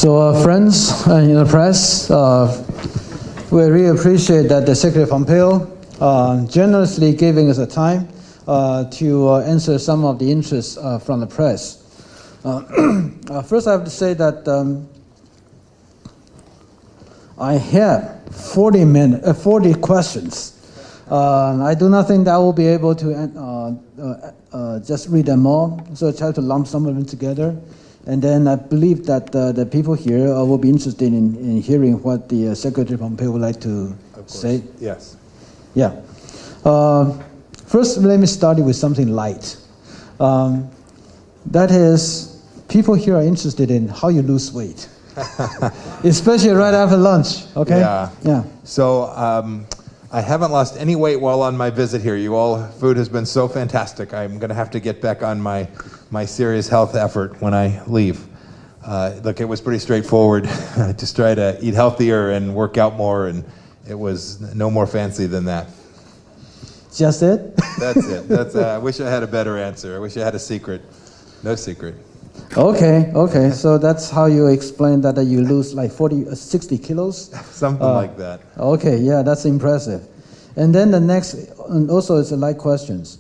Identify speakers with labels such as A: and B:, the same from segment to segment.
A: So, friends in the press, we really appreciate that the Secretary Pompeo generously giving us a time to answer some of the interests from the press. First, I have to say that I have 40 questions. I do not think that I will be able to just read them all, so I try to lump some of them together. And then I believe that the people here will be interested in hearing what the Secretary Pompeo would like to say.
B: Yes.
A: Yeah. First, let me start with something light. That is, people here are interested in how you lose weight, especially right after lunch. Okay.
B: Yeah. So I haven't lost any weight while on my visit here. Food has been so fantastic. I'm going to have to get back on my serious health effort when I leave. Look, it was pretty straightforward. Just try to eat healthier and work out more, and it was no more fancy than that.
A: Just it?
B: That's it. I wish I had a better answer. I wish I had a secret. No secret.
A: Okay. So that's how you explain that you lose like 60 kilos?
B: Something like that.
A: Okay, yeah, that's impressive. And then the next, and also it's light questions.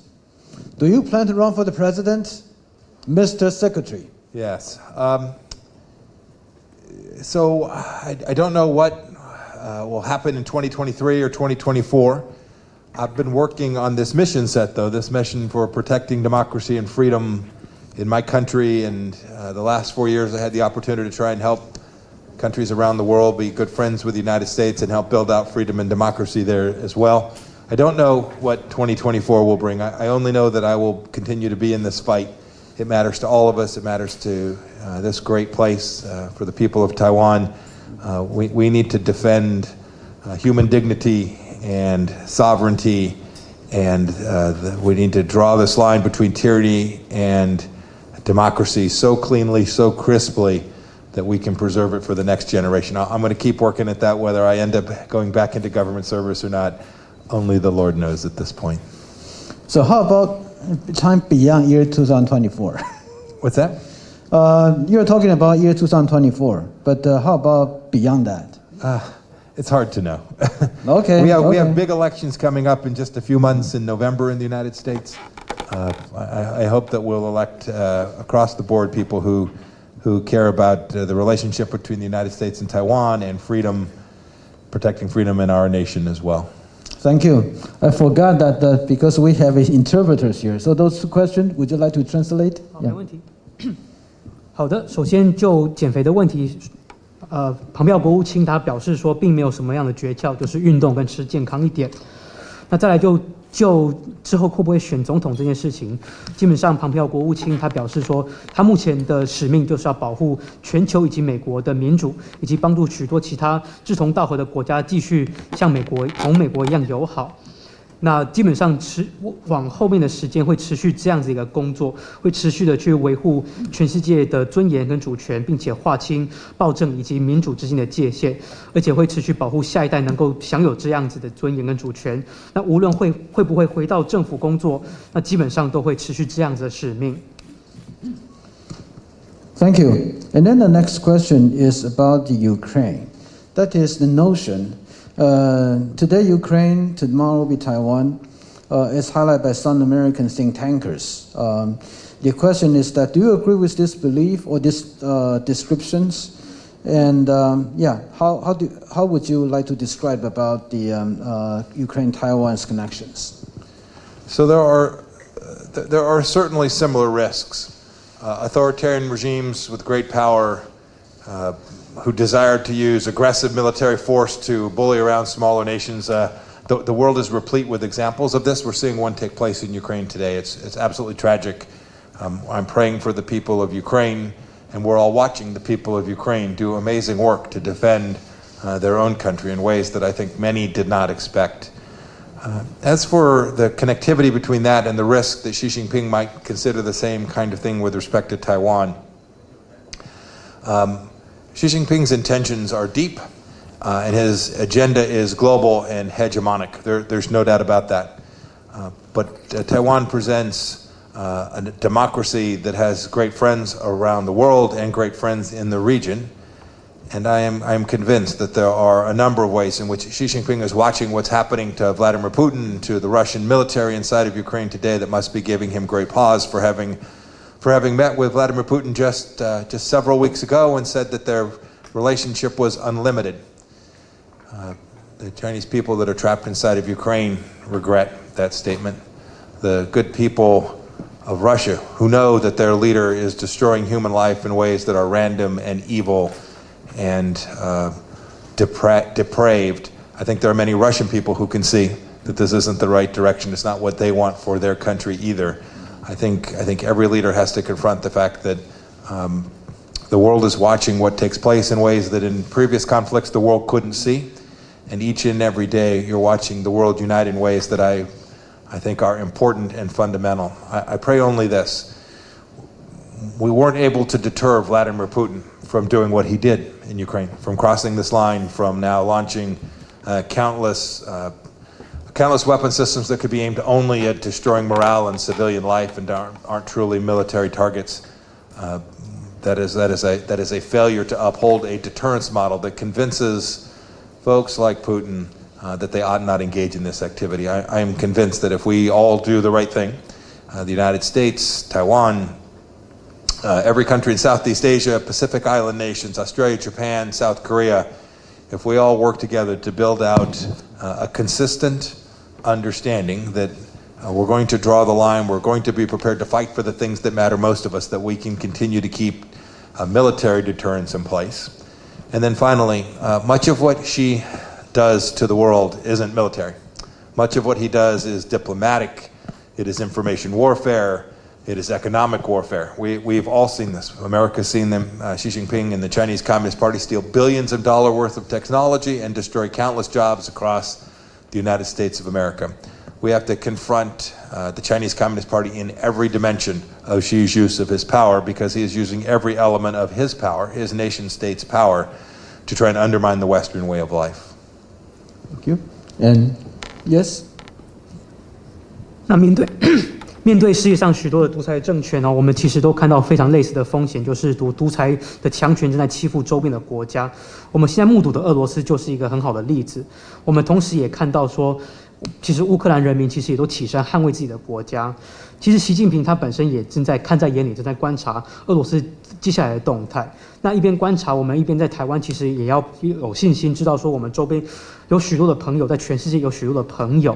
A: Do you plan to run for the president, Mr. Secretary?
B: Yes. So I don't know what will happen in 2023 or 2024. I've been working on this mission set, though, this mission for protecting democracy and freedom in my country, and the last 4 years I had the opportunity to try and help countries around the world be good friends with the United States and help build out freedom and democracy there as well. I don't know what 2024 will bring. I only know that I will continue to be in this fight. It matters to all of us. It matters to this great place, for the people of Taiwan. We need to defend human dignity and sovereignty, and we need to draw this line between tyranny and democracy so cleanly, so crisply, that we can preserve it for the next generation. I'm going to keep working at that, whether I end up going back into government service or not. Only the Lord knows at this point.
A: So how about time beyond year 2024?
B: What's that?
A: You're talking about year 2024, but how about beyond that?
B: It's hard to know.
A: Okay.
B: We have big elections coming up in just a few months in November in the United States. I hope that we'll elect across the board people who care about the relationship between the United States and Taiwan and freedom, protecting freedom in our nation as well.
A: Thank you. I forgot that because we have interpreters here. So those two questions, would you like to translate?
C: 没问题。好的，首先就减肥的问题，庞皮奥国务卿他表示说，并没有什么样的诀窍，就是运动跟吃健康一点。那再来就之后会不会选总统这件事情，基本上庞皮奥国务卿他表示说，他目前的使命就是要保护全球以及美国的民主，以及帮助许多其他志同道合的国家继续像同美国一样友好。那基本上往后面的时间会持续这样子一个工作，会持续的去维护全世界的尊严跟主权，并且划清暴政以及民主之间的界限，而且会持续保护下一代能够享有这样子的尊严跟主权。那无论会不会回到政府工作，那基本上都会持续这样子的使命。
A: Thank you. And then the next question is about the Ukraine. That is the notion. Today Ukraine, tomorrow will be Taiwan. It's highlighted by some American think tankers. The question is that, do you agree with this belief or these descriptions? And how would you like to describe about the Ukraine-Taiwan's connections?
B: So there are certainly similar risks. authoritarian regimes with great power who desired to use aggressive military force to bully around smaller nations. The world is replete with examples of this. We're seeing one take place in Ukraine today. It's absolutely tragic. I'm praying for the people of Ukraine, and we're all watching the people of Ukraine do amazing work to defend their own country in ways that I think many did not expect. As for the connectivity between that and the risk that Xi Jinping might consider the same kind of thing with respect to Taiwan, Xi Jinping's intentions are deep, and his agenda is global and hegemonic. There's no doubt about that. But Taiwan presents a democracy that has great friends around the world and great friends in the region. And I am convinced that there are a number of ways in which Xi Jinping is watching what's happening to Vladimir Putin, to the Russian military inside of Ukraine today, that must be giving him great pause for having met with Vladimir Putin just several weeks ago and said that their relationship was unlimited. The Chinese people that are trapped inside of Ukraine regret that statement. The good people of Russia, who know that their leader is destroying human life in ways that are random and evil and depraved. I think there are many Russian people who can see that this isn't the right direction. It's not what they want for their country either. I think every leader has to confront the fact that the world is watching what takes place in ways that in previous conflicts the world couldn't see. And each and every day you're watching the world unite in ways that I think are important and fundamental. I pray only this. We weren't able to deter Vladimir Putin from doing what he did in Ukraine, from crossing this line, from now launching countless weapon systems that could be aimed only at destroying morale and civilian life and aren't truly military targets. That is a failure to uphold a deterrence model that convinces folks like Putin that they ought not engage in this activity. I am convinced that if we all do the right thing, the United States, Taiwan, every country in Southeast Asia, Pacific Island nations, Australia, Japan, South Korea, if we all work together to build out a consistent understanding that we're going to draw the line, we're going to be prepared to fight for the things that matter most of us, that we can continue to keep military deterrence in place. And then finally, much of what Xi does to the world isn't military. Much of what he does is diplomatic, it is information warfare, it is economic warfare. We've all seen this. America's seen them, Xi Jinping and the Chinese Communist Party steal billions of dollars worth of technology and destroy countless jobs across the United States of America. We have to confront the Chinese Communist Party in every dimension of Xi's use of his power, because he is using every element of his power, his nation state's power, to try and undermine the Western way of life.
A: Thank you. And yes?
C: 那面对世界上许多的独裁政权呢，我们其实都看到非常类似的风险，就是独裁的强权正在欺负周边的国家。我们现在目睹的俄罗斯就是一个很好的例子。我们同时也看到说，其实乌克兰人民其实也都起身捍卫自己的国家。其实习近平他本身也正在看在眼里，正在观察俄罗斯接下来的动态。那一边观察，我们一边在台湾其实也要有信心，知道说我们周边有许多的朋友，在全世界有许多的朋友。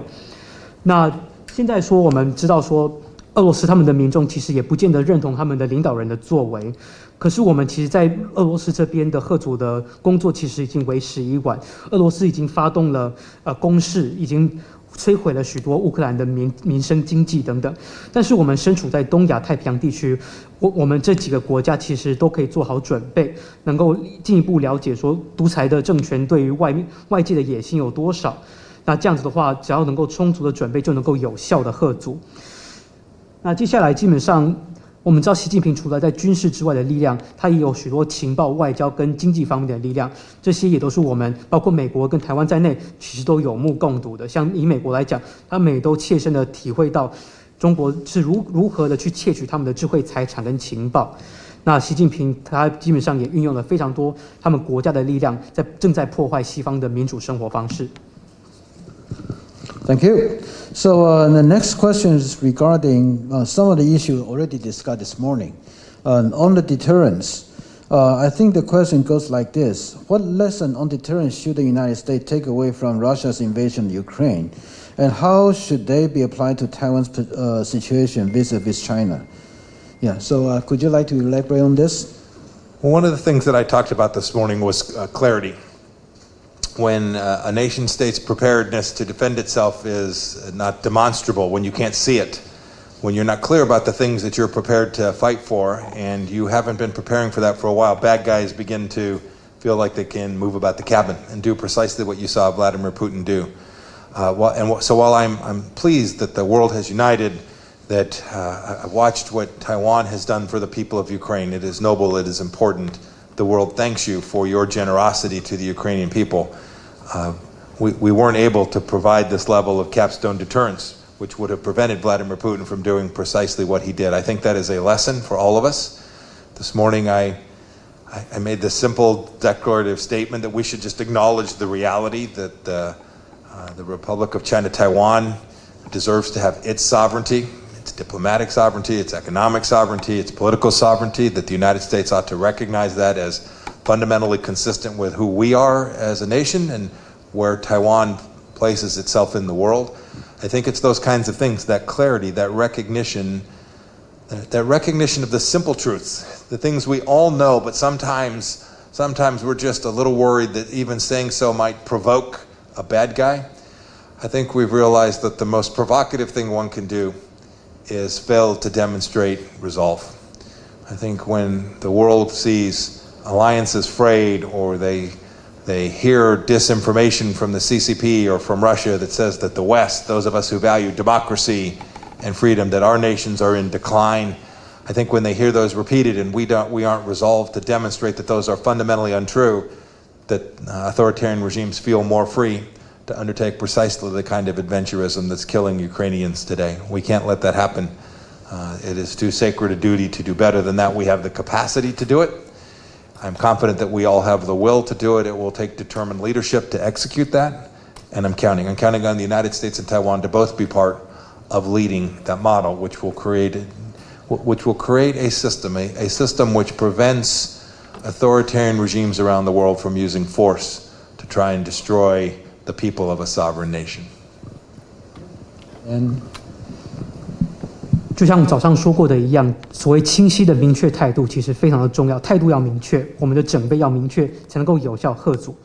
C: 那现在说，我们知道说，俄罗斯他们的民众其实也不见得认同他们的领导人的作为。可是我们其实，在俄罗斯这边的贺阻的工作其实已经为时已晚。俄罗斯已经发动了攻势，已经摧毁了许多乌克兰的民生、经济等等。但是我们身处在东亚太平洋地区，我们这几个国家其实都可以做好准备，能够进一步了解说独裁的政权对于外界的野心有多少。那这样子的话，只要能够充足的准备，就能够有效的吓阻。那接下来基本上，我们知道习近平除了在军事之外的力量，他也有许多情报、外交跟经济方面的力量，这些也都是我们包括美国跟台湾在内，其实都有目共睹的。像以美国来讲，他们也都切身的体会到中国是如何的去窃取他们的智慧财产跟情报。那习近平他基本上也运用了非常多他们国家的力量，正在破坏西方的民主生活方式。
A: Thank you. So the next question is regarding some of the issues already discussed this morning. On the deterrence, I think the question goes like this. What lesson on deterrence should the United States take away from Russia's invasion of Ukraine? And how should they be applied to Taiwan's situation vis-a-vis China? Yeah, so could you like to elaborate on this?
B: Well, one of the things that I talked about this morning was clarity. When a nation state's preparedness to defend itself is not demonstrable, when you can't see it, when you're not clear about the things that you're prepared to fight for, and you haven't been preparing for that for a while, bad guys begin to feel like they can move about the cabin and do precisely what you saw Vladimir Putin do. So while I'm pleased that the world has united, that I've watched what Taiwan has done for the people of Ukraine, it is noble, it is important. The world thanks you for your generosity to the Ukrainian people. We weren't able to provide this level of capstone deterrence, which would have prevented Vladimir Putin from doing precisely what he did. I think that is a lesson for all of us. This morning I made the simple declarative statement that we should just acknowledge the reality that the Republic of China Taiwan deserves to have its sovereignty, its diplomatic sovereignty, its economic sovereignty, its political sovereignty, that the United States ought to recognize that as fundamentally consistent with who we are as a nation and where Taiwan places itself in the world. I think it's those kinds of things, that clarity, that recognition of the simple truths, the things we all know, but sometimes we're just a little worried that even saying so might provoke a bad guy. I think we've realized that the most provocative thing one can do is fail to demonstrate resolve. I think when the world sees alliances frayed, or they hear disinformation from the CCP or from Russia that says that the West, those of us who value democracy and freedom, that our nations are in decline, I think when they hear those repeated and we aren't resolved to demonstrate that those are fundamentally untrue, that authoritarian regimes feel more free to undertake precisely the kind of adventurism that's killing Ukrainians today. We can't let that happen. It is too sacred a duty to do better than that. We have the capacity to do it. I'm confident that we all have the will to do it. It will take determined leadership to execute that, and I'm counting on the United States and Taiwan to both be part of leading that model, which will create a system which prevents authoritarian regimes around the world from using force to try and destroy the people of a sovereign nation.
A: And
C: 就像早上说过的一样，所谓清晰的明确态度其实非常的重要，态度要明确，我们的准备要明确，才能够有效吓阻。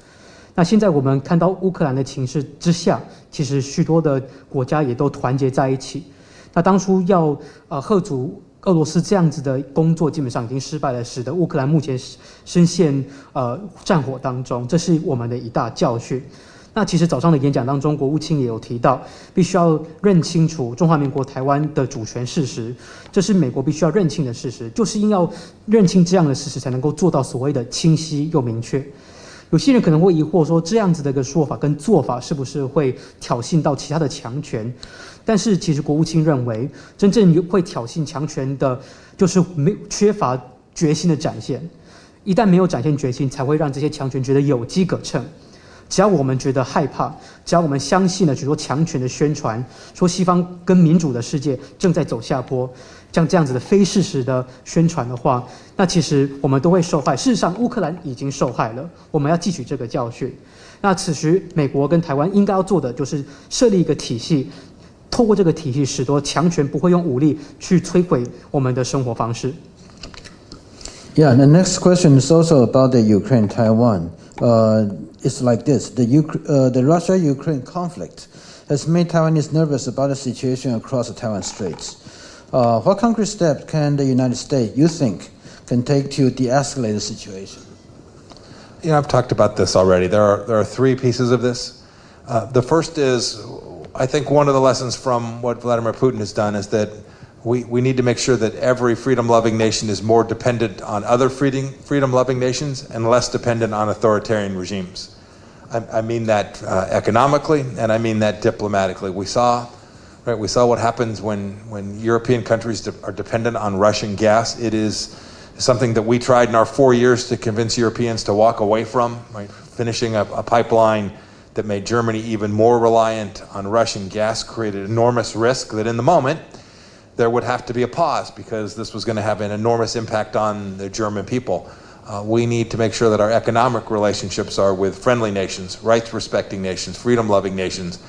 C: 那现在我们看到乌克兰的情势之下，其实许多的国家也都团结在一起。那当初要吓阻俄罗斯这样子的工作，基本上已经失败了，使得乌克兰目前深陷战火当中，这是我们的一大教训。那其实早上的演讲当中，国务卿也有提到，必须要认清楚中华民国台湾的主权事实，这是美国必须要认清的事实，就是因要认清这样的事实，才能够做到所谓的清晰又明确。有些人可能会疑惑说，这样子的一个说法跟做法是不是会挑衅到其他的强权？但是其实国务卿认为，真正会挑衅强权的，就是缺乏决心的展现。一旦没有展现决心，才会让这些强权觉得有机可乘。只要我们觉得害怕，只要我们相信了许多强权的宣传，说西方跟民主的世界正在走下坡，像这样子的非事实的宣传的话，那其实我们都会受害。事实上，乌克兰已经受害了，我们要汲取这个教训。那此时，美国跟台湾应该要做的就是设立一个体系，透过这个体系，使得强权不会用武力去摧毁我们的生活方式。
A: Yeah, the next question is also about the Ukraine-Taiwan. It's like this: the Russia-Ukraine conflict has made Taiwanese nervous about the situation across the Taiwan Straits. What concrete steps can the United States, you think, can take to de-escalate the situation?
B: I've talked about this already. There are three pieces of this. The first is, I think one of the lessons from what Vladimir Putin has done is that we need to make sure that every freedom-loving nation is more dependent on other freedom-loving nations and less dependent on authoritarian regimes. I mean that economically, and I mean that diplomatically. We saw what happens when European countries are dependent on Russian gas. It is something that we tried in our 4 years to convince Europeans to walk away from, right? Finishing a pipeline that made Germany even more reliant on Russian gas created enormous risk that in the moment there would have to be a pause because this was going to have an enormous impact on the German people. We need to make sure that our economic relationships are with friendly nations, rights-respecting nations, freedom-loving nations,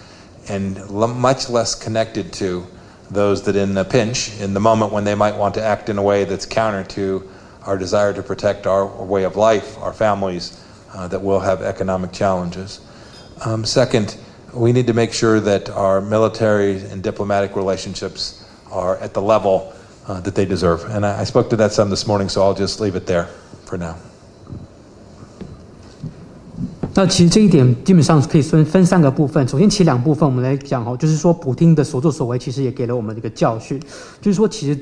B: and much less connected to those that in a pinch, in the moment when they might want to act in a way that's counter to our desire to protect our way of life, our families, that will have economic challenges. Second, we need to make sure that our military and diplomatic relationships are at the level that they deserve. And I spoke to that some this morning, so I'll just leave it there for now.
C: 那其实这一点基本上可以分三个部分。首先，其两部分我们来讲哦，就是说普丁的所作所为其实也给了我们一个教训，就是说其实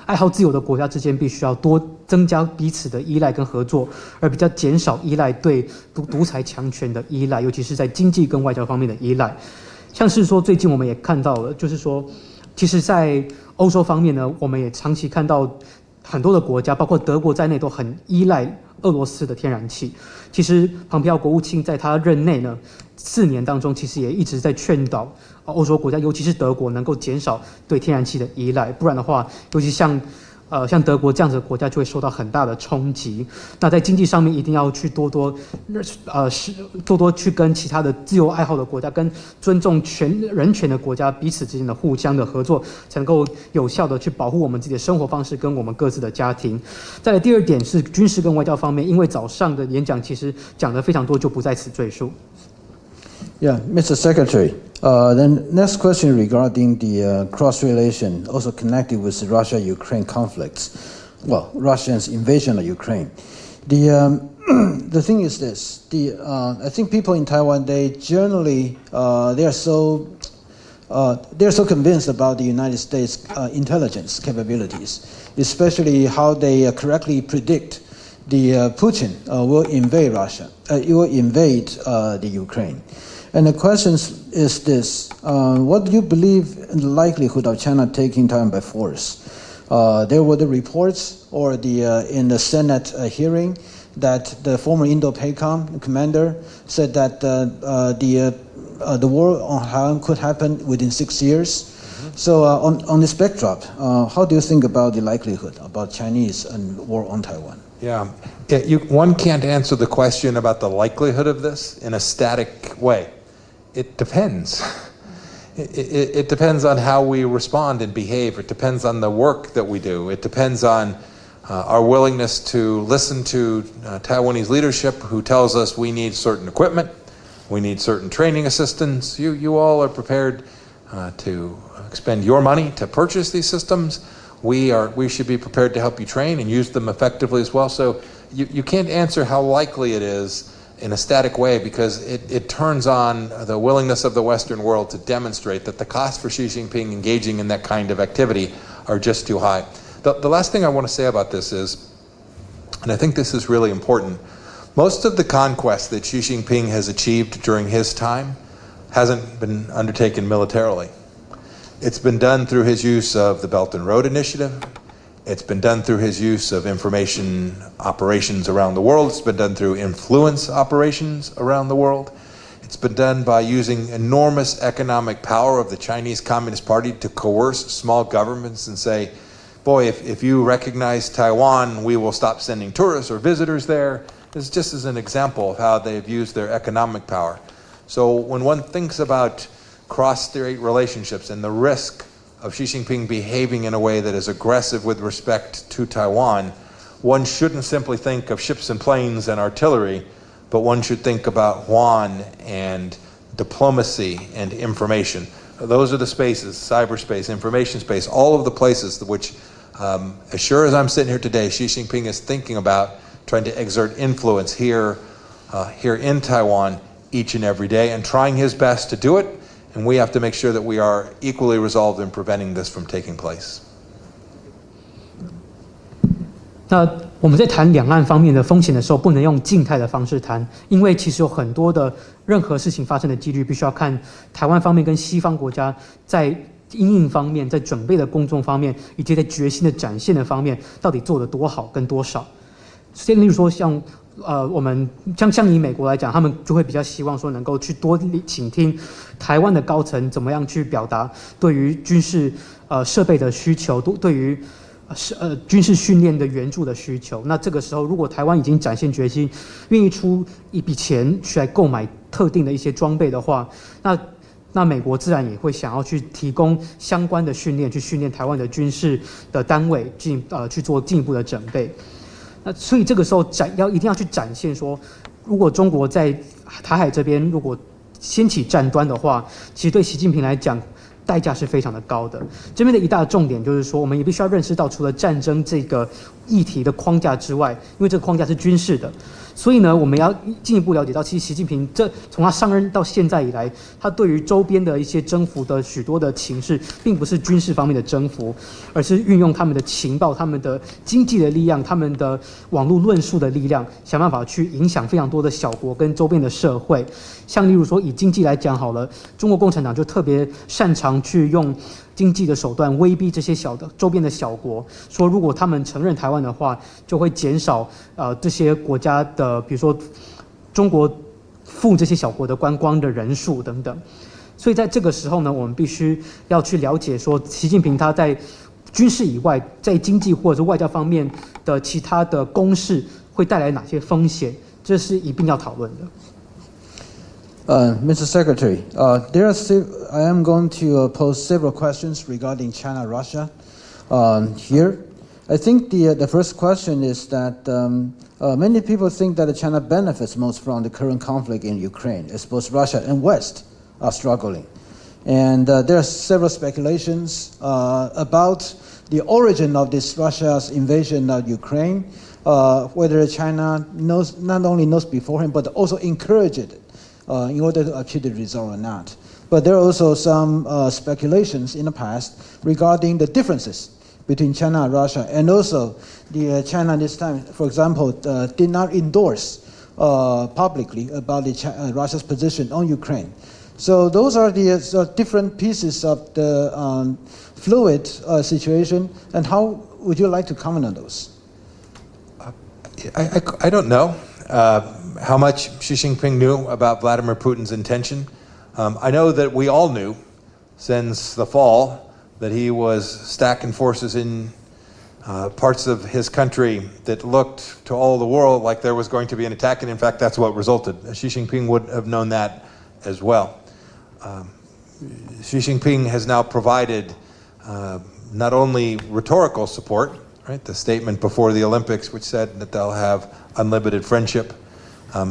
C: 爱好自由的国家之间必须要多增加彼此的依赖跟合作，而比较减少依赖对独裁强权的依赖，尤其是在经济跟外交方面的依赖。像是说最近我们也看到了，就是说其实在欧洲方面呢，我们也长期看到很多的国家，包括德国在内，都很依赖俄罗斯的天然气。其实庞皮奥国务卿在他任内呢4年当中，其实也一直在劝导欧洲国家，尤其是德国能够减少对天然气的依赖，不然的话，尤其像德国这样子的国家就会受到很大的冲击。那在经济上面一定要去多多去跟其他的自由爱好的国家，跟尊重人权的国家彼此之间的互相的合作，才能够有效的去保护我们自己的生活方式跟我们各自的家庭。再来第二点是军事跟外交方面，因为早上的演讲其实讲得非常多，就不在此赘述。
A: Yeah, Mr. Secretary. Then next question regarding the cross relation, also connected with the Russia-Ukraine conflicts. Well, Russia's invasion of Ukraine. The thing is this: I think people in Taiwan, they generally they are so convinced about the United States intelligence capabilities, especially how they correctly predict the Putin will invade Russia. It will invade the Ukraine. And the question is this: what do you believe in the likelihood of China taking Taiwan by force? There were the reports, or in the Senate hearing, that the former Indo-PACOM commander said that the war on Taiwan could happen within 6 years. Mm-hmm. So on this backdrop, how do you think about the likelihood about Chinese and war on Taiwan?
B: Yeah, one can't answer the question about the likelihood of this in a static way. It depends. It depends on how we respond and behave. It depends on the work that we do. It depends on our willingness to listen to Taiwanese leadership who tells us we need certain equipment, we need certain training assistance. You all are prepared to expend your money to purchase these systems. We should be prepared to help you train and use them effectively as well. So you can't answer how likely it is in a static way, because it turns on the willingness of the Western world to demonstrate that the costs for Xi Jinping engaging in that kind of activity are just too high. The last thing I want to say about this is, and I think this is really important, most of the conquest that Xi Jinping has achieved during his time hasn't been undertaken militarily. It's been done through his use of the Belt and Road Initiative. It's been done through his use of information operations around the world. It's been done through influence operations around the world. It's been done by using enormous economic power of the Chinese Communist Party to coerce small governments and say, boy, if you recognize Taiwan, we will stop sending tourists or visitors there. This is just as an example of how they've used their economic power. So when one thinks about cross-state relationships and the risk of Xi Jinping behaving in a way that is aggressive with respect to Taiwan, one shouldn't simply think of ships and planes and artillery, but one should think about yuan and diplomacy and information. Those are the spaces: cyberspace, information space, all of the places which, as sure as I'm sitting here today, Xi Jinping is thinking about trying to exert influence here in Taiwan each and every day, and trying his best to do it. And we have to make sure that we are equally resolved in preventing this from taking place.
C: 那我们在谈两岸方面的风险的时候，不能用静态的方式谈，因为其实有很多的任何事情发生的几率，必须要看台湾方面跟西方国家在因应方面、在准备的公众方面，以及在决心的展现的方面，到底做得多好跟多少。例如说像我们像以美国来讲，他们就会比较希望说能够去多倾听台湾的高层怎么样去表达对于军事设备的需求，对于军事训练的援助的需求。那这个时候，如果台湾已经展现决心，愿意出一笔钱去来购买特定的一些装备的话，那那美国自然也会想要去提供相关的训练，去训练台湾的军事的单位，去做进一步的准备。那所以这个时候一定要去展现说，如果中国在台海这边如果掀起战端的话，其实对习近平来讲，代价是非常的高的。这边的一大重点就是说，我们也必须要认识到，除了战争这个议题的框架之外，因为这个框架是军事的，所以呢，我们要进一步了解到，其实习近平从他上任到现在以来，他对于周边的一些征服的许多的情势，并不是军事方面的征服，而是运用他们的情报、他们的经济的力量、他们的网络论述的力量，想办法去影响非常多的小国跟周边的社会。像例如说，以经济来讲好了，中国共产党就特别擅长去用经济的手段威逼这些周边的小国，说如果他们承认台湾的话，就会减少这些国家的，比如说中国赴这些小国的观光的人数等等。所以在这个时候呢，我们必须要去了解说，习近平他在军事以外，在经济或者是外交方面的其他的攻势会带来哪些风险，这是一并要讨论的。
A: Mr. Secretary, I am going to pose several questions regarding China-Russia here. I think the first question is that many people think that China benefits most from the current conflict in Ukraine, as both Russia and West are struggling. And there are several speculations about the origin of this Russia's invasion of Ukraine, whether China not only knows beforehand, but also encouraged it. In order to achieve the result or not. But there are also some speculations in the past regarding the differences between China and Russia, and also the China this time, for example, did not endorse publicly about Russia's position on Ukraine. So those are the different pieces of the fluid situation, and how would you like to comment on those?
B: I don't know how much Xi Jinping knew about Vladimir Putin's intention. I know that we all knew since the fall that he was stacking forces in parts of his country that looked to all the world like there was going to be an attack, and in fact that's what resulted. Xi Jinping would have known that as well. Xi Jinping has now provided not only rhetorical support, right, the statement before the Olympics which said that they'll have unlimited friendship.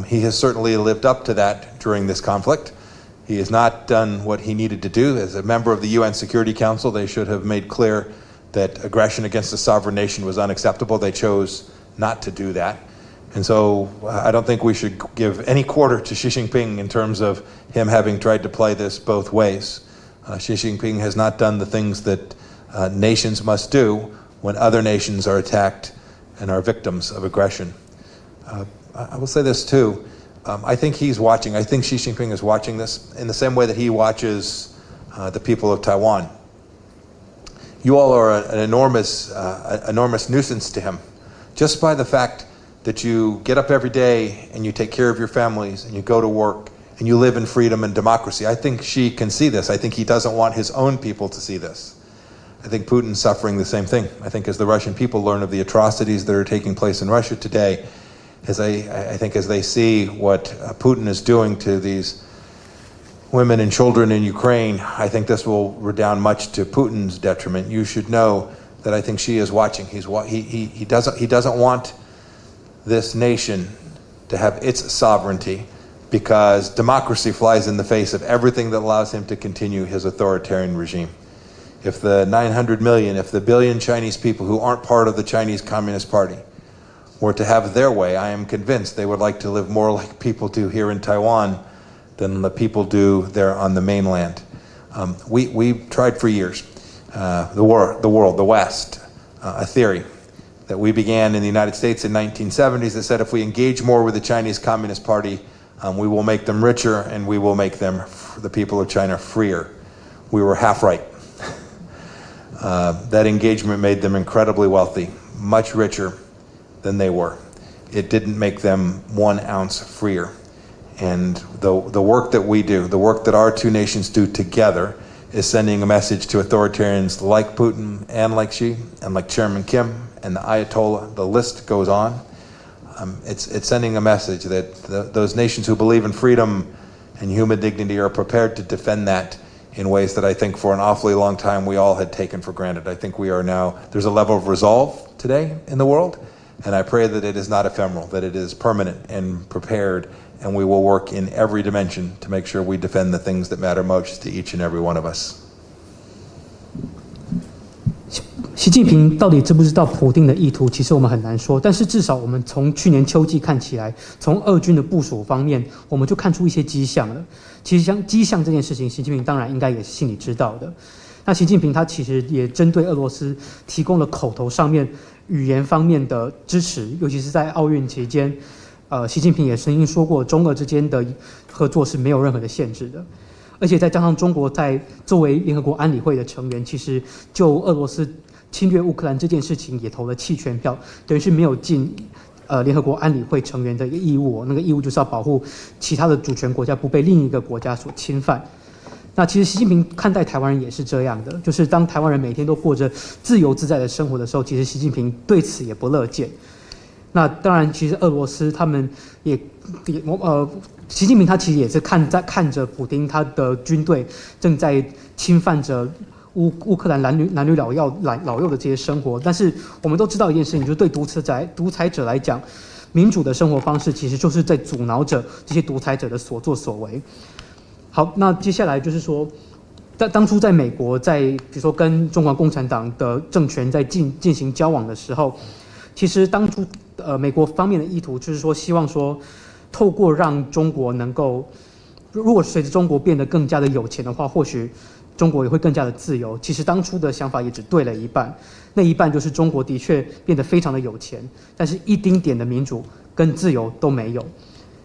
B: He has certainly lived up to that during this conflict. He has not done what he needed to do. As a member of the UN Security Council, they should have made clear that aggression against a sovereign nation was unacceptable. They chose not to do that. And so I don't think we should give any quarter to Xi Jinping in terms of him having tried to play this both ways. Xi Jinping has not done the things that nations must do when other nations are attacked and are victims of aggression. I will say this too. I think he's watching. I think Xi Jinping is watching this in the same way that he watches the people of Taiwan. You all are an enormous nuisance to him, just by the fact that you get up every day and you take care of your families and you go to work and you live in freedom and democracy. I think Xi can see this. I think he doesn't want his own people to see this. I think Putin's suffering the same thing. I think as the Russian people learn of the atrocities that are taking place in Russia today, I think as they see what Putin is doing to these women and children in Ukraine, I think this will redound much to Putin's detriment. You should know that I think Xi is watching. He doesn't want this nation to have its sovereignty, because democracy flies in the face of everything that allows him to continue his authoritarian regime. If the 900 million, if the billion Chinese people who aren't part of the Chinese Communist Party were to have their way, I am convinced they would like to live more like people do here in Taiwan than the people do there on the mainland. We've tried for years, the world, the West, a theory that we began in the United States in 1970s that said if we engage more with the Chinese Communist Party, we will make them richer and we will make them, the people of China, freer. We were half right. That engagement made them incredibly wealthy, much richer than they were. It didn't make them 1 ounce freer. And the work that we do, the work that our two nations do together, is sending a message to authoritarians like Putin and like Xi and like Chairman Kim and the Ayatollah. The list goes on. It's sending a message that those nations who believe in freedom and human dignity are prepared to defend that in ways that I think for an awfully long time we all had taken for granted. I think we are now, there's a level of resolve today in the world, and I pray that it is not ephemeral, that it is permanent and prepared, and we will work in every dimension to make sure we defend the things that matter most to each and every one of us.
C: 习近平到底知不知道普丁的意图？其实我们很难说，但是至少我们从去年秋季看起来，从俄军的部署方面，我们就看出一些迹象了。其实像迹象这件事情，习近平当然应该也是心里知道的。那习近平他其实也针对俄罗斯提供了口头上面、语言方面的支持，尤其是在奥运期间，习近平也曾经说过，中俄之间的合作是没有任何的限制的。而且再加上中国在作为联合国安理会的成员，其实就俄罗斯侵略乌克兰这件事情也投了弃权票，等于是没有尽联合国安理会成员的一个义务，那个义务就是要保护其他的主权国家不被另一个国家所侵犯。那其实习近平看待台湾人也是这样的，就是当台湾人每天都过着自由自在的生活的时候，其实习近平对此也不乐见。那当然，其实俄罗斯他们习近平他其实也是看着普丁他的军队正在侵犯着乌克兰男女老幼的这些生活，但是我们都知道一件事情，就是对独裁者来讲，民主的生活方式其实就是在阻挠着这些独裁者的所作所为。好，那接下来就是说，当初在美国比如说跟中国共产党的政权在进行交往的时候，其实当初美国方面的意图就是说，希望说透过让中国能够，如果随着中国变得更加的有钱的话，或许中国也会更加的自由。其实当初的想法也只对了一半，那一半就是中国的确变得非常的有钱，但是一丁点的民主跟自由都没有。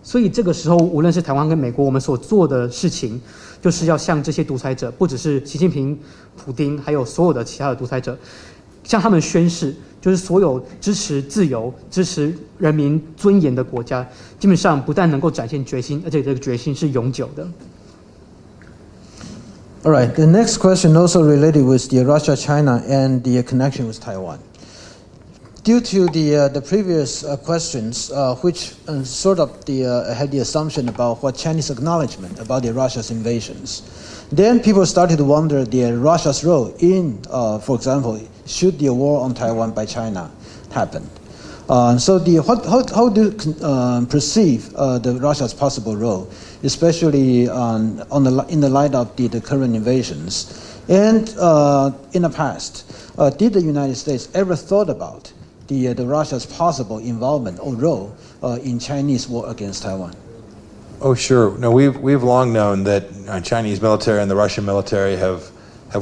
C: 所以这个时候，无论是台湾跟美国，我们所做的事情，就是要向这些独裁者，不只是习近平、普丁，还有所有的其他的独裁者，向他们宣誓，就是所有支持自由、支持人民尊严的国家，基本上不但能够展现决心，而且这个决心是永久的。
A: All right, the next question also related with the Russia, China, and the connection with Taiwan. Due to the previous questions, which sort of had the assumption about what Chinese acknowledgement about the Russia's invasions, then people started to wonder Russia's role in, for example, should the war on Taiwan by China happen. So how do you perceive the Russia's possible role, especially in the light of the current invasions? And in the past, did the United States ever thought about the Russia's possible involvement or role in Chinese war against Taiwan?
B: Oh, sure. No, we've long known that Chinese military and the Russian military have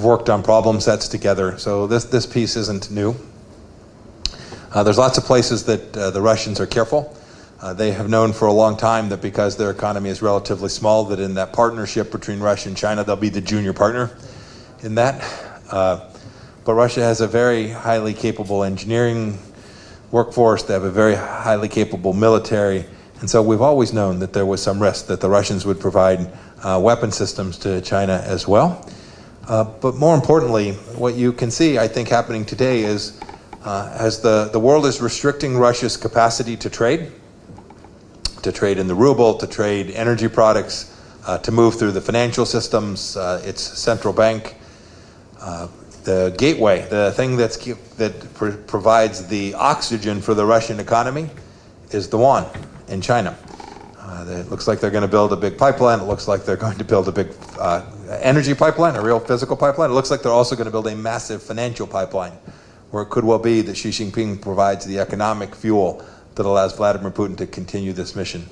B: worked on problem sets together. So this piece isn't new. There's lots of places that the Russians are careful. They have known for a long time that because their economy is relatively small, that in that partnership between Russia and China, they'll be the junior partner in that. But Russia has a very highly capable engineering workforce. They have a very highly capable military. And so we've always known that there was some risk that the Russians would provide weapon systems to China as well. But more importantly, what you can see, I think, happening today is as the world is restricting Russia's capacity to trade in the ruble, to trade energy products, to move through the financial systems, its central bank, the gateway, the thing that provides the oxygen for the Russian economy is the yuan in China. It looks like they're going to build a big pipeline. It looks like they're going to build a big energy pipeline, a real physical pipeline. It looks like they're also going to build a massive financial pipeline, where it could well be that Xi Jinping provides the economic fuel that allows Vladimir Putin to continue this mission.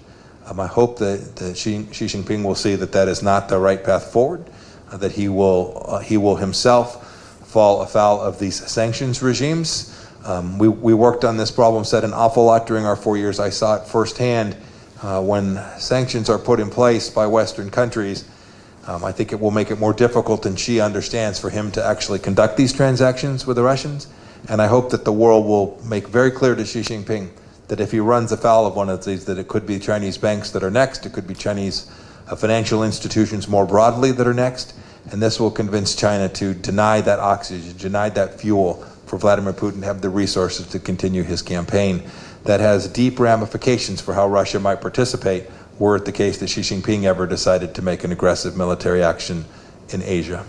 B: I hope that Xi Jinping will see that that is not the right path forward, that he will himself fall afoul of these sanctions regimes. We worked on this problem set an awful lot during our 4 years. I saw it firsthand when sanctions are put in place by Western countries. I think it will make it more difficult than Xi understands for him to actually conduct these transactions with the Russians. And I hope that the world will make very clear to Xi Jinping that if he runs afoul of one of these, that it could be Chinese banks that are next, it could be Chinese financial institutions more broadly that are next, and this will convince China to deny that oxygen, deny that fuel for Vladimir Putin to have the resources to continue his campaign. That has deep ramifications for how Russia might participate were it the case that Xi Jinping ever decided to make an aggressive military action in Asia.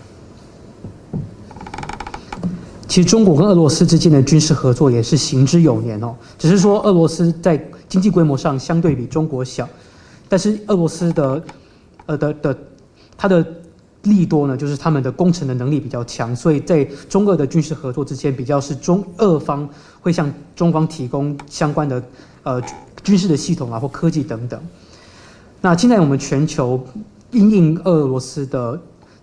C: 其实中国跟俄罗斯之间的军事合作也是行之有年哦，只是说俄罗斯在经济规模上相对比中国小，但是俄罗斯它的利多呢，就是他们的攻城的能力比较强，所以在中俄的军事合作之间，比较是俄方会向中方提供相关的军事的系统啊或科技等等。那现在我们全球因应俄罗斯的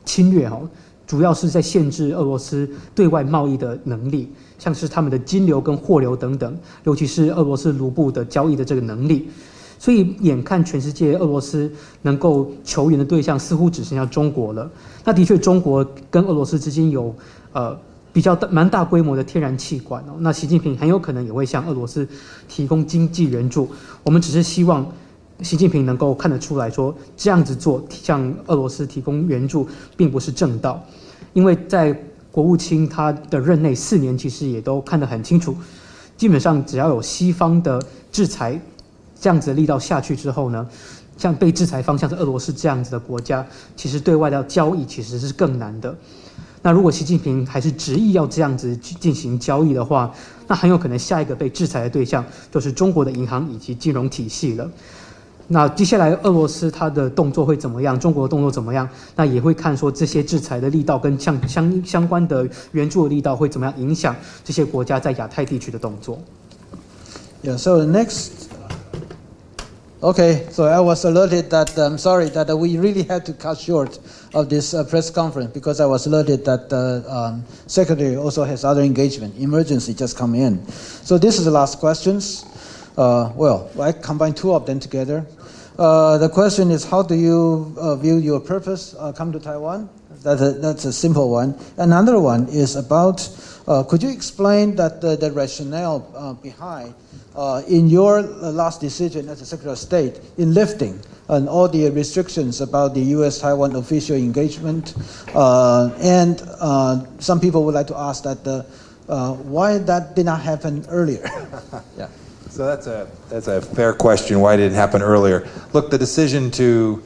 C: 侵略哦，主要是在限制俄罗斯对外贸易的能力，像是他们的金流跟货流等等，尤其是俄罗斯卢布的交易的这个能力。所以眼看全世界俄罗斯能够求援的对象似乎只剩下中国了。那的确，中国跟俄罗斯之间有比较蛮大规模的天然气管哦。那习近平很有可能也会向俄罗斯提供经济援助。我们只是希望习近平能够看得出来说，这样子做向俄罗斯提供援助并不是正道，因为在国务卿他的任内4年，其实也都看得很清楚，基本上只要有西方的制裁。这样子的力道下去之后呢，像被制裁方向是俄罗斯这样子的国家，其实对外的交易其实是更难的。那如果习近平还是执意要这样子进行交易的话，那很有可能下一个被制裁的对象就是中国的银行以及金融体系了。那接下来俄罗斯它的动作会怎么样？中国的动作怎么样？那也会看说这些制裁的力道跟相关的援助的力道会怎么样影响这些国家在亚太地区的动作。
A: Yeah. So the next. Okay, so I was alerted that I'm sorry that we really had to cut short of this press conference because I was alerted that the secretary also has other engagement, emergency just come in. So this is the last questions. Well, I combine two of them together. The question is, how do you view your purpose come to Taiwan? That's a simple one. Another one is about, could you explain that the rationale behind in your last decision as a Secretary of State in lifting and all the restrictions about the U.S.-Taiwan official engagement, and some people would like to ask that why that did not happen earlier?
B: Yeah. So that's a fair question. Why did it happen earlier? Look, the decision to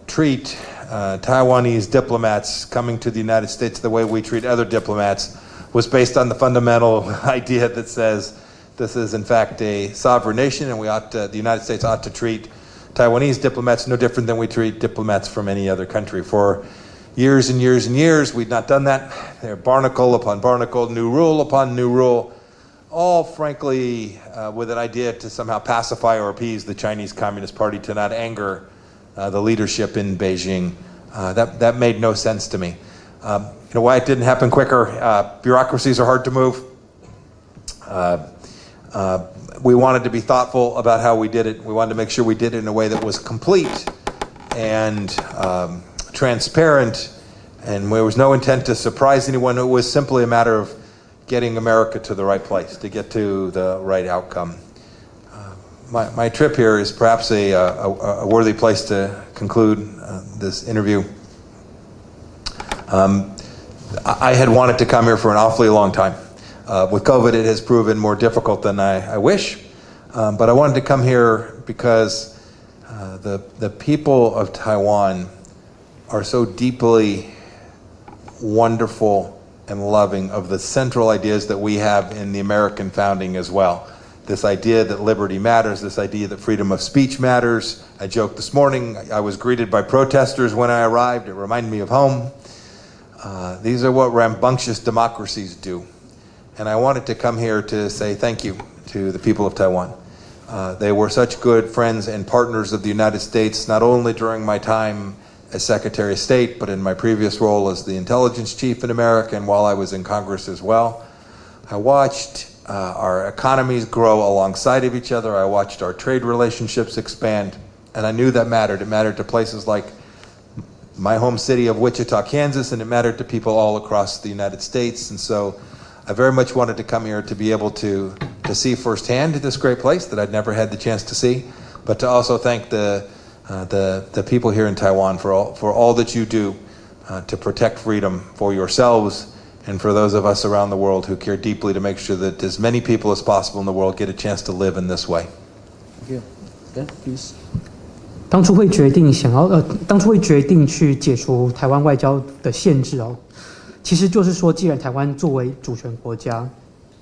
B: treat Taiwanese diplomats coming to the United States the way we treat other diplomats was based on the fundamental idea that says this is in fact a sovereign nation, and the United States ought to treat Taiwanese diplomats no different than we treat diplomats from any other country. For years and years and years, we've not done that. They're barnacle upon barnacle, new rule upon new rule, all frankly with an idea to somehow pacify or appease the Chinese Communist Party, to not anger the leadership in Beijing. That made no sense to me. You know why it didn't happen quicker? Bureaucracies are hard to move. We wanted to be thoughtful about how we did it. We wanted to make sure we did it in a way that was complete and transparent, and there was no intent to surprise anyone. It was simply a matter of getting America to the right place, to get to the right outcome. My trip here is perhaps a worthy place to conclude this interview. I had wanted to come here for an awfully long time. With COVID, it has proven more difficult than I wish, but I wanted to come here because the people of Taiwan are so deeply wonderful and loving of the central ideas that we have in the American founding as well. This idea that liberty matters, this idea that freedom of speech matters. I joked this morning, I was greeted by protesters when I arrived. It reminded me of home. These are what rambunctious democracies do. And I wanted to come here to say thank you to the people of Taiwan. They were such good friends and partners of the United States, not only during my time as Secretary of State, but in my previous role as the intelligence chief in America and while I was in Congress as well. I watched our economies grow alongside of each other. I watched our trade relationships expand, and I knew that mattered. It mattered to places like my home city of Wichita, Kansas, and it mattered to people all across the United States. And so I very much wanted to come here to be able to see firsthand this great place that I'd never had the chance to see, but to also thank the people here in Taiwan for all that you do to protect freedom for yourselves and for those of us around the world who care deeply to make sure that as many people as possible in the world get a chance to live in this way.
A: Thank you. Okay, please.
C: 当初会决定去解除台湾外交的限制哦，其实就是说，既然台湾作为主权国家，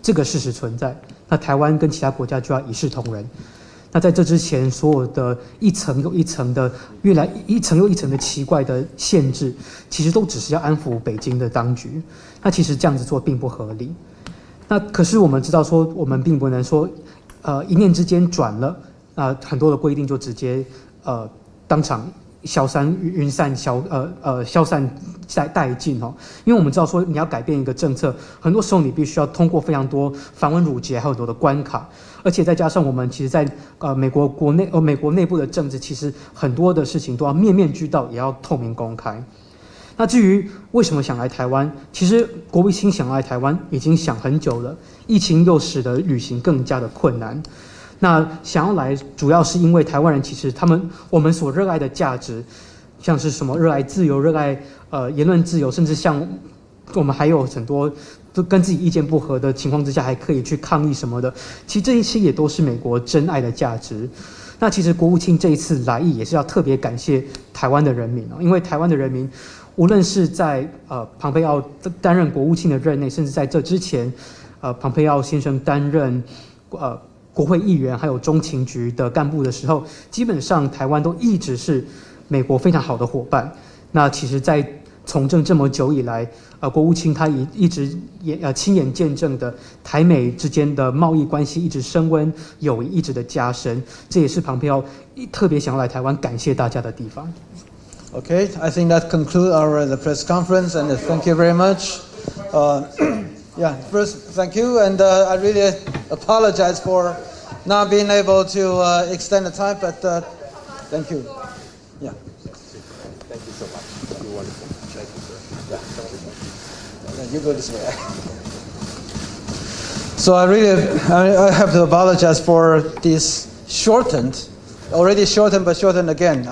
C: 这个事实存在，那台湾跟其他国家就要一视同仁。那在这之前，所有的一层又一层的一层又一层的奇怪的限制，其实都只是要安抚北京的当局。那其实这样子做并不合理。那可是我们知道说，我们并不能说，一念之间转了，很多的规定就直接当场消散殆尽哦。因为我们知道说，你要改变一个政策，很多时候你必须要通过非常多繁文缛节，还有很多的关卡。而且再加上我们其实在美国内部的政治，其实很多的事情都要面面俱到，也要透明公开。那至于为什么想来台湾，其实国务卿想来台湾已经想很久了，疫情又使得旅行更加的困难。那想要来，主要是因为台湾人其实我们所热爱的价值，像是什么热爱自由、热爱言论自由，甚至像我们还有很多都跟自己意见不合的情况之下，还可以去抗议什么的。其实这一些也都是美国真爱的价值。那其实国务卿这一次来意也是要特别感谢台湾的人民因为台湾的人民，无论是在庞培奥担任国务卿的任内，甚至在这之前，庞培奥先生担任国会议员还有中情局的干部的时候，基本上台湾都一直是美国非常好的伙伴。那其实，在从政这么久以来，国务卿他一直亲眼见证的台美之间的贸易关系一直升温，友谊一直的加深，这也是庞培奥特别想要来台湾感谢大家的地方。
A: Okay, I think that concludes the press conference, and thank you very much. Yeah, first, thank you, and I really apologize for not being able to extend the time, but thank you. Yeah.
B: Thank you so much. You're wonderful. Thank you, sir. Yeah, thank you.
A: You go this way. So I have to apologize for this already shortened, but shortened again.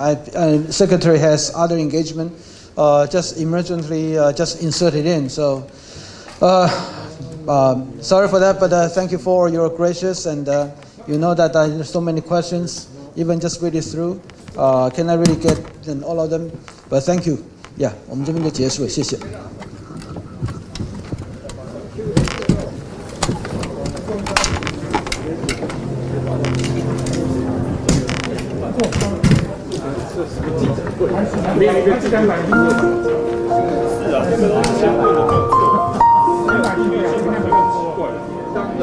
A: Secretary has other engagement, just emergently just inserted in. So sorry for that, but thank you for your gracious, and you know that there's so many questions, even just read it through. Can I really get all of them? But thank you. Yeah, 我们这边就结束了，谢谢。
D: 没有一个自然反应过程。是啊，这个相对的没有错。自然反应没有，现在没有错。当然，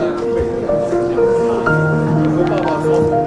D: 没有爸爸说。